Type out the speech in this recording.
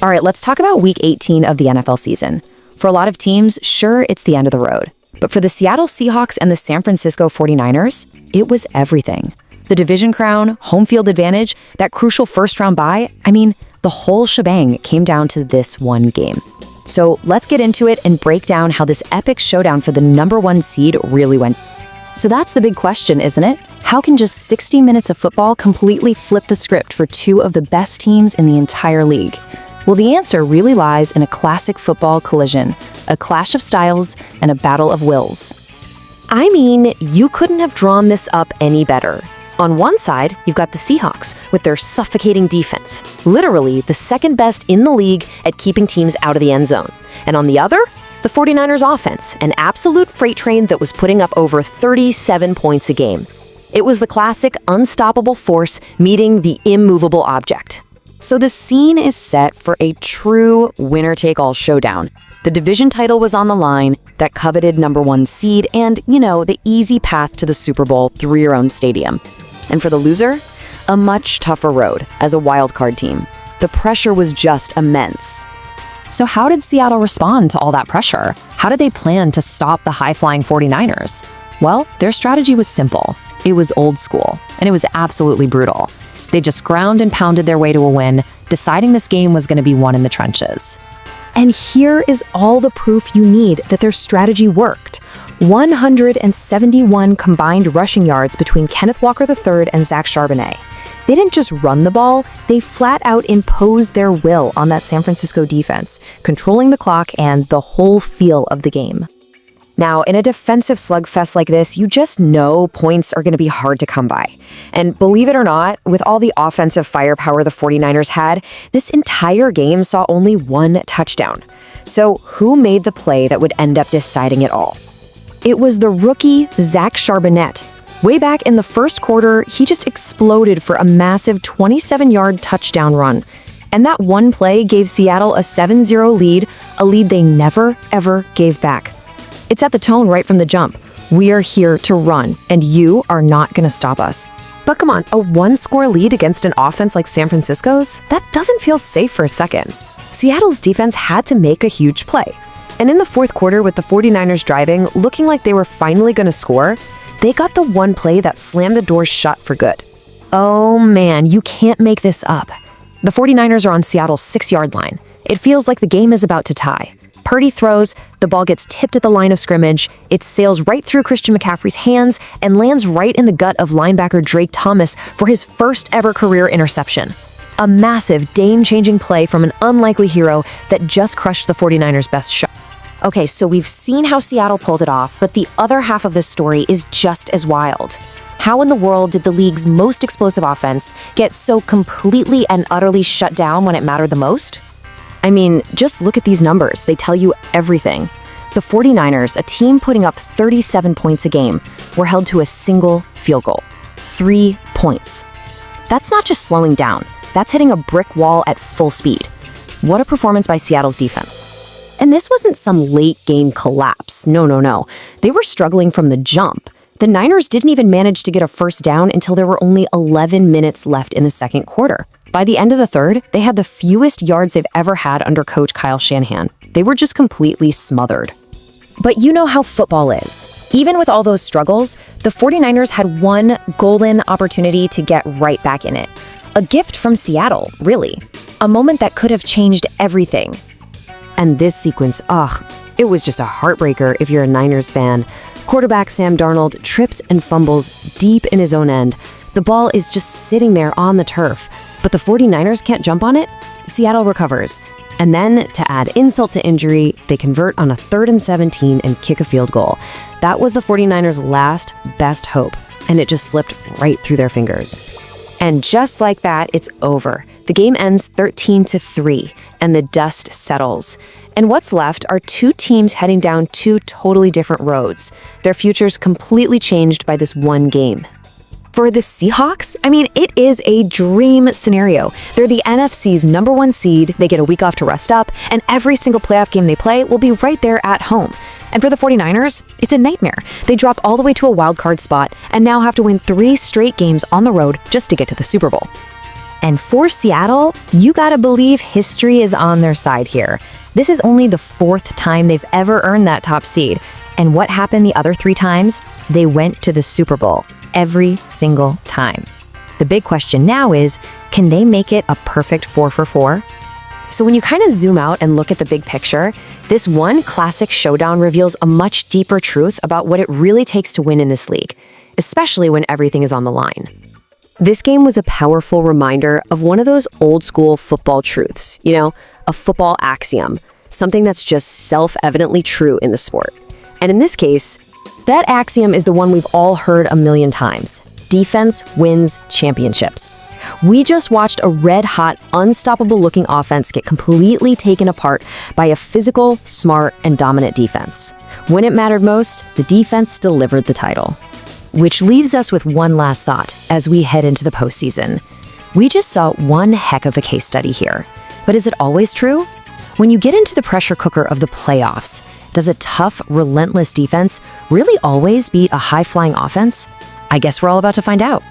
All right, let's talk about Week 18 of the NFL season. For a lot of teams, sure, it's the end of the road. But for the Seattle Seahawks and the San Francisco 49ers, it was everything. The division crown, home field advantage, that crucial first-round bye, the whole shebang came down to this one game. So let's get into it and break down how this epic showdown for the #1 seed really went. So that's the big question, isn't it? How can just 60 minutes of football completely flip the script for two of the best teams in the entire league? Well, the answer really lies in a classic football collision, a clash of styles and a battle of wills. You couldn't have drawn this up any better. On one side, you've got the Seahawks with their suffocating defense, literally the second best in the league at keeping teams out of the end zone. And on the other, the 49ers offense, an absolute freight train that was putting up over 37 points a game. It was the classic unstoppable force meeting the immovable object. So the scene is set for a true winner-take-all showdown. The division title was on the line, that coveted #1 seed, and, the easy path to the Super Bowl through your own stadium. And for the loser, a much tougher road as a wildcard team. The pressure was just immense. So how did Seattle respond to all that pressure? How did they plan to stop the high-flying 49ers? Well, their strategy was simple. It was old school, and it was absolutely brutal. They just ground and pounded their way to a win, deciding this game was going to be won in the trenches. And here is all the proof you need that their strategy worked. 171 combined rushing yards between Kenneth Walker III and Zach Charbonnet. They didn't just run the ball, they flat out imposed their will on that San Francisco defense, controlling the clock and the whole feel of the game. Now, in a defensive slugfest like this, you just know points are going to be hard to come by. And believe it or not, with all the offensive firepower the 49ers had, this entire game saw only one touchdown. So who made the play that would end up deciding it all? It was the rookie Zach Charbonnet. Way back in the first quarter, he just exploded for a massive 27-yard touchdown run. And that one play gave Seattle a 7-0 lead, a lead they never, ever gave back. It set the tone right from the jump. We are here to run, and you are not going to stop us. But come on, a one-score lead against an offense like San Francisco's? That doesn't feel safe for a second. Seattle's defense had to make a huge play. And in the fourth quarter, with the 49ers driving, looking like they were finally going to score, they got the one play that slammed the doors shut for good. Oh man, you can't make this up. The 49ers are on Seattle's 6-yard line. It feels like the game is about to tie. Purdy throws, the ball gets tipped at the line of scrimmage, it sails right through Christian McCaffrey's hands and lands right in the gut of linebacker Drake Thomas for his first ever career interception. A massive, game-changing play from an unlikely hero that just crushed the 49ers' best shot. Okay, so we've seen how Seattle pulled it off, but the other half of this story is just as wild. How in the world did the league's most explosive offense get so completely and utterly shut down when it mattered the most? Just look at these numbers. They tell you everything. The 49ers, a team putting up 37 points a game, were held to a single field goal. 3 points. That's not just slowing down. That's hitting a brick wall at full speed. What a performance by Seattle's defense. And this wasn't some late-game collapse. No. They were struggling from the jump. The Niners didn't even manage to get a first down until there were only 11 minutes left in the second quarter. By the end of the third, they had the fewest yards they've ever had under coach Kyle Shanahan. They were just completely smothered. But you know how football is. Even with all those struggles, the 49ers had one golden opportunity to get right back in it. A gift from Seattle, really. A moment that could have changed everything. And this sequence, it was just a heartbreaker if you're a Niners fan. Quarterback Sam Darnold trips and fumbles deep in his own end. The ball is just sitting there on the turf, but the 49ers can't jump on it. Seattle recovers. And then, to add insult to injury, they convert on a 3rd and 17 and kick a field goal. That was the 49ers' last best hope, and it just slipped right through their fingers. And just like that, it's over. The game ends 13-3, and the dust settles. And what's left are two teams heading down two totally different roads. Their futures completely changed by this one game. For the Seahawks, it is a dream scenario. They're the NFC's #1 seed, they get a week off to rest up, and every single playoff game they play will be right there at home. And for the 49ers, it's a nightmare. They drop all the way to a wild card spot and now have to win 3 straight games on the road just to get to the Super Bowl. And for Seattle, you gotta believe history is on their side here. This is only the 4th time they've ever earned that top seed. And what happened the other 3 times? They went to the Super Bowl every single time. The big question now is, can they make it a perfect 4 for 4? So when you kind of zoom out and look at the big picture, this one classic showdown reveals a much deeper truth about what it really takes to win in this league, especially when everything is on the line. This game was a powerful reminder of one of those old school football truths, a football axiom, something that's just self-evidently true in the sport. And in this case, that axiom is the one we've all heard a million times. Defense wins championships. We just watched a red-hot, unstoppable-looking offense get completely taken apart by a physical, smart, and dominant defense. When it mattered most, the defense delivered the title. Which leaves us with one last thought as we head into the postseason. We just saw one heck of a case study here. But is it always true? When you get into the pressure cooker of the playoffs, does a tough, relentless defense really always beat a high-flying offense? I guess we're all about to find out.